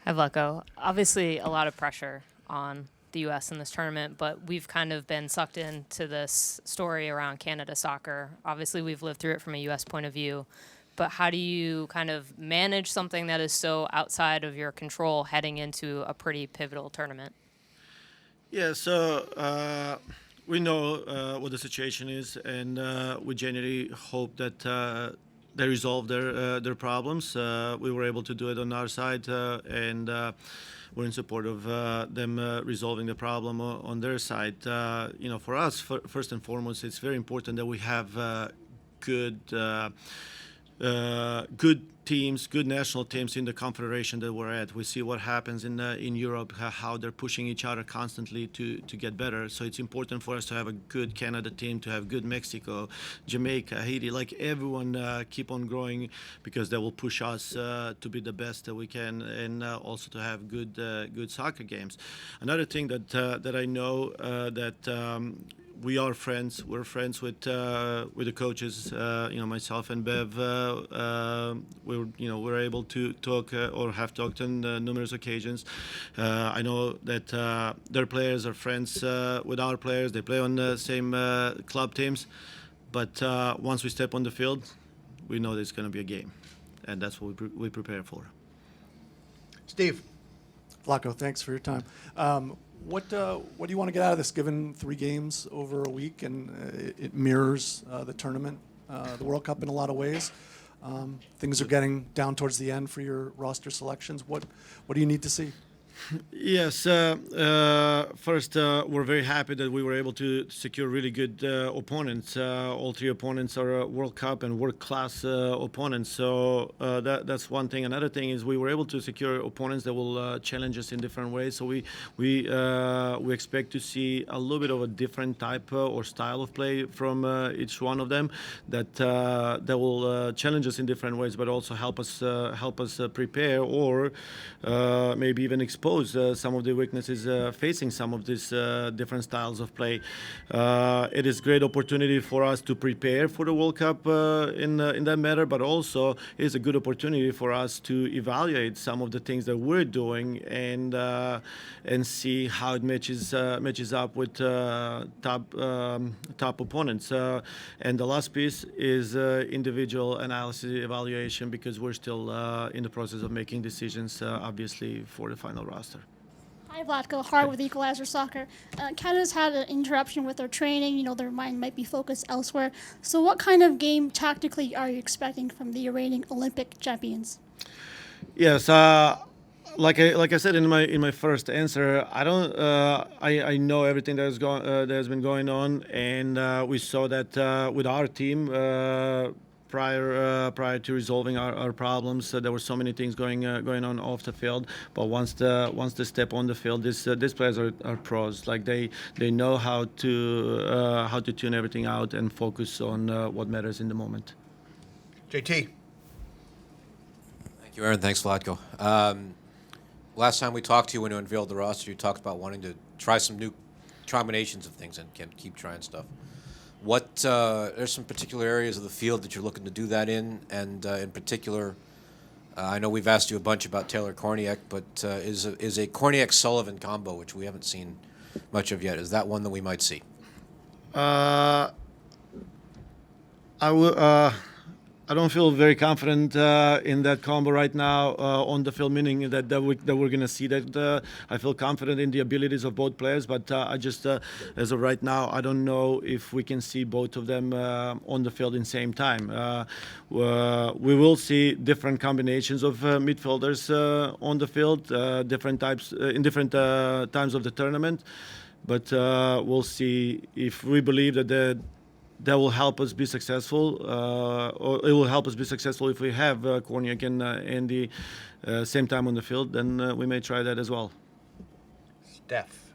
Hi, Vlatko. Obviously, a lot of pressure on the U.S. in this tournament, but we've kind of been sucked into this story around Canada soccer. Obviously, we've lived through it from a U.S. point of view, but how do you kind of manage something that is so outside of your control heading into a pretty pivotal tournament? Yeah, so we know what the situation is, and we genuinely hope that they resolve their problems. We were able to do it on our side, and we're in support of them resolving the problem on their side. For us, first and foremost, it's very important that we have good. Good teams, good national teams in the confederation that we're at. We see what happens in Europe, how they're pushing each other constantly to get better. So it's important for us to have a good Canada team, to have good Mexico, Jamaica, Haiti, like everyone keep on growing because that will push us to be the best that we can, and also to have good soccer games. Another thing that I know that. We are friends. We're friends with the coaches. Myself and Bev. We're able to talk or have talked on numerous occasions. I know that their players are friends with our players. They play on the same club teams. But once we step on the field, we know there's going to be a game, and that's what we prepare for. Steve. Vlatko, thanks for your time. What do you want to get out of this, given 3 games over a week, and it mirrors the tournament, the World Cup in a lot of ways? Things are getting down towards the end for your roster selections. What do you need to see? Yes. First, we're very happy that we were able to secure really good opponents. All 3 opponents are World Cup and world-class opponents. So that's one thing. Another thing is we were able to secure opponents that will challenge us in different ways. So we expect to see a little bit of a different type or style of play from each one of them that will challenge us in different ways, but also help us prepare or maybe even expose some of the weaknesses facing some of these different styles of play. It is a great opportunity for us to prepare for the World Cup in that matter, but also it is a good opportunity for us to evaluate some of the things that we're doing and see how it matches up with top opponents. And the last piece is individual analysis evaluation, because we're still in the process of making decisions, obviously, for the final roster. Hi, Vlatko. Hart with Equalizer Soccer. Canada's had an interruption with their training. Their mind might be focused elsewhere. So what kind of game tactically are you expecting from the reigning Olympic champions? Yes, like I said in my first answer, I know everything that has been going on, and we saw that with our team. Prior to resolving our problems, there were so many things going on off the field. But once they step on the field, these players are pros. Like they know how to tune everything out and focus on what matters in the moment. JT. Thank you, Aaron. Thanks, Vlatko. Last time we talked to you when you unveiled the roster, you talked about wanting to try some new combinations of things and can keep trying stuff. There's some particular areas of the field that you're looking to do that in, and in particular, I know we've asked you a bunch about Taylor Korniak, but is a Korniak-Sullivan combo, which we haven't seen much of yet, is that one that we might see? I don't feel very confident in that combo right now on the field, meaning that we're going to see that. I feel confident in the abilities of both players, but I just, as of right now, I don't know if we can see both of them on the field in the same time. We will see different combinations of midfielders on the field, different types in different times of the tournament, but we'll see if we believe that will help us be successful, or it will help us be successful if we have Korniak and Andy same time on the field. Then we may try that as well. Steph.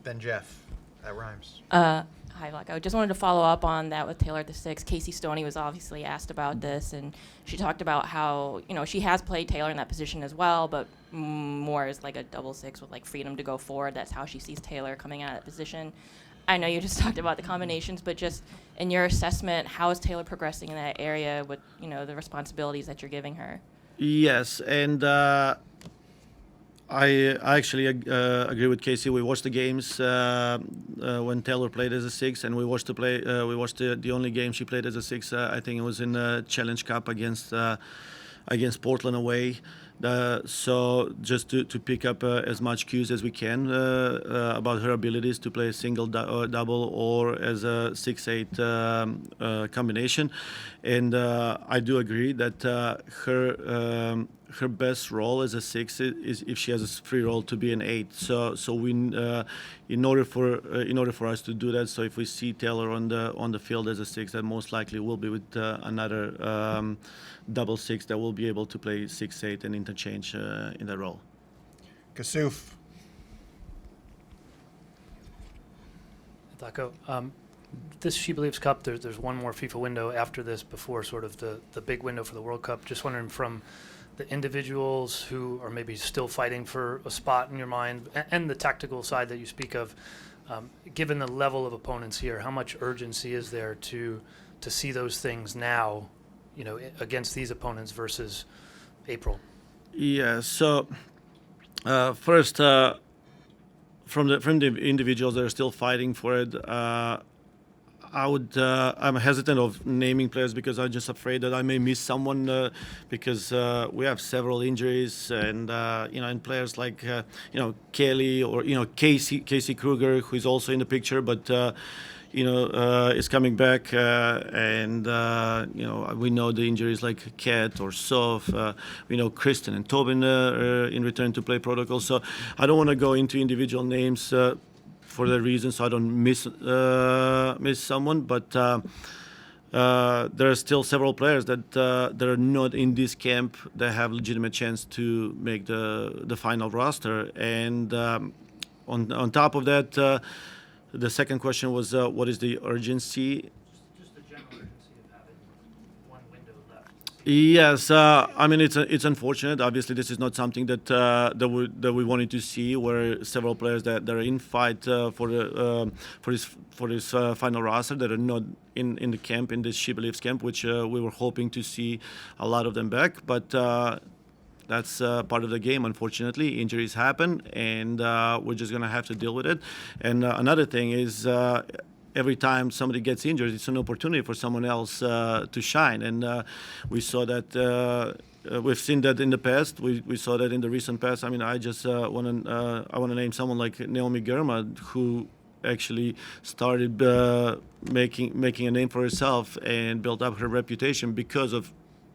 Then Jeff. That rhymes. Hi, Vlatko. I just wanted to follow up on that with Taylor at the 6. Casey Stoney was obviously asked about this, and she talked about how, she has played Taylor in that position as well, but more as like a double 6 with like freedom to go forward. That's how she sees Taylor coming out of that position. I know you just talked about the combinations, but just in your assessment, how is Taylor progressing in that area with, the responsibilities that you're giving her? Yes, and I actually agree with Casey. We watched the games when Taylor played as a six, and we watched the only game she played as a six. I think it was in the Challenge Cup against Portland away. So just to pick up as much cues as we can about her abilities to play a single double or as a 6-8 combination, and I do agree that her best role as a six is if she has a free roll to be an 8. So we in order for us to do that. So if we see Taylor on the field as a 6, that most likely will be with another double 6 that will be able to play 6-8 and interchange in that role. Kasuf. Vlatko, this SheBelieves Cup, there's one more FIFA window after this before sort of the big window for the World Cup. Just wondering from the individuals who are maybe still fighting for a spot in your mind and the tactical side that you speak of, given the level of opponents here, how much urgency is there to see those things now, against these opponents versus April? Yeah. So first, from the individuals that are still fighting for it, I'm hesitant of naming players because I'm just afraid that I may miss someone because we have several injuries and and players like Kelly or Casey Kruger, who is also in the picture, but is coming back, and we know the injuries like Kat or Sof. We know Kristen and Tobin in return to play protocol. So I don't want to go into individual names for the reason, so I don't miss someone. But there are still several players that are not in this camp that have legitimate chance to make the final roster. And on top of that. The second question was, what is the urgency? Just the general urgency of having one window left. Yes, I mean it's unfortunate. Obviously, this is not something that we wanted to see. Where several players that are in fight for this final roster that are not in the camp, in this SheBelieves camp, which we were hoping to see a lot of them back, but. That's part of the game, unfortunately. Injuries happen, and we're just going to have to deal with it. And another thing is every time somebody gets injured, it's an opportunity for someone else to shine. And we saw that. We've seen that in the past. We saw that in the recent past. I mean, I just want to name someone like Naomi Girma, who actually started making a name for herself and built up her reputation because of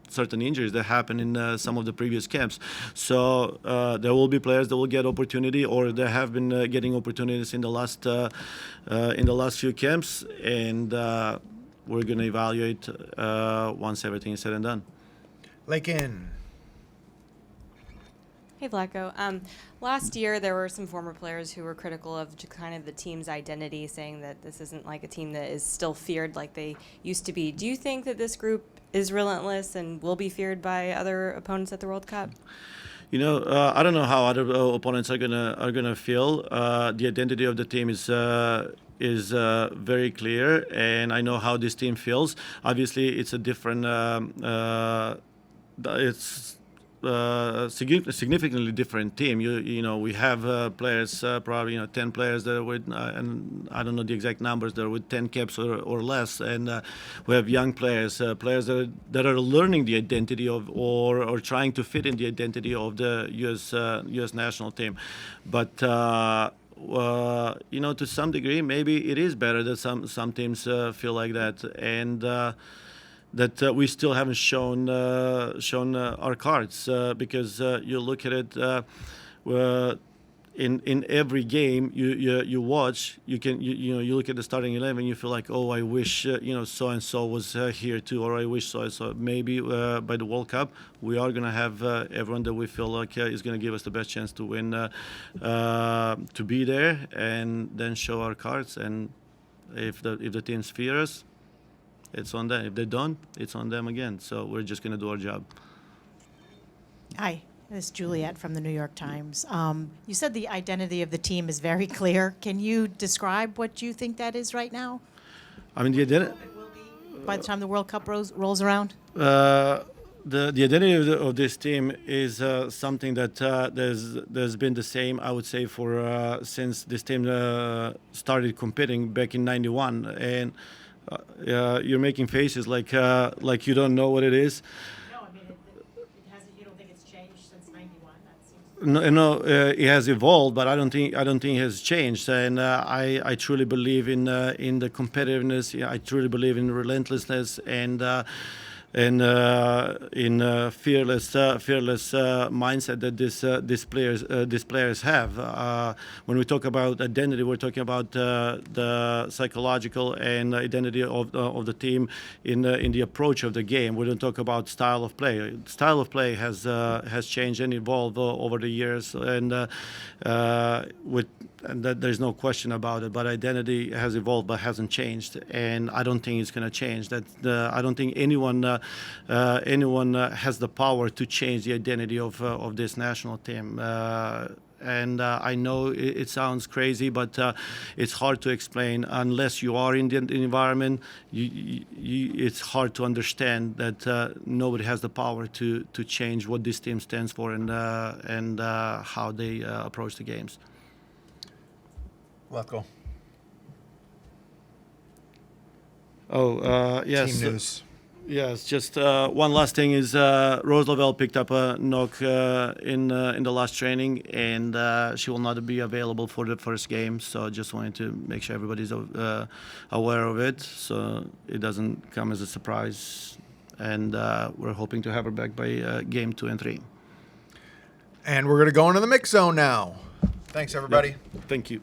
certain injuries that happened in some of the previous camps. So there will be players that will get opportunity, or they have been getting opportunities in the last few camps, and we're going to evaluate once everything is said and done. Lakin. Hey, Vlatko. Last year, there were some former players who were critical of kind of the team's identity, saying that this isn't like a team that is still feared like they used to be. Do you think that this group is relentless and will be feared by other opponents at the World Cup? I don't know how other opponents are gonna feel. The identity of the team is very clear, and I know how this team feels. Obviously, it's a different. It's significantly different team. We have players, probably 10 players that are with, and I don't know the exact numbers, that are with 10 caps or less, and we have young players, players that are learning the identity of or trying to fit in the identity of the U.S. national team, but. To some degree, maybe it is better that some teams feel like that, and that we still haven't shown our cards because you look at it in every game you watch, you look at the starting 11, you feel like, oh, I wish so and so was here too, or I wish so and so. Maybe by the World Cup we are gonna have everyone that we feel like is gonna give us the best chance to win, to be there and then show our cards. And if the teams fear us, it's on them. If they don't, it's on them again. So we're just gonna do our job. Hi. This is Juliet from the New York Times. You said the identity of the team is very clear. Can you describe what you think that is right now? I mean, the identity. By the time the World Cup rolls around? the identity of this team is something that there's been the same, I would say, for since this team started competing back in '91, and you're making faces like you don't know what it is. No, I mean, it hasn't, you don't think it's changed since '91? That seems. No, it has evolved, but I don't think it has changed. And I truly believe in the competitiveness. I truly believe in relentlessness and in fearless mindset that these players have. When we talk about identity, we're talking about the psychological and identity of the team in the approach of the game. We don't talk about style of play. Style of play has changed and evolved over the years, and that there's no question about it. But identity has evolved, but hasn't changed, and I don't think it's going to change. I don't think anyone has the power to change the identity of this national team. And I know it sounds crazy, but it's hard to explain unless you are in the environment. It's hard to understand that nobody has the power to change what this team stands for and how they approach the games. Vlatko. Yes. Team news. Yes, just one last thing is Rose Lavelle picked up a knock in the last training, and she will not be available for the first game. So just wanted to make sure everybody's aware of it, so it doesn't come as a surprise. And we're hoping to have her back by game 2 and 3. And we're going to go into the mix zone now. Thanks, everybody. Thank you.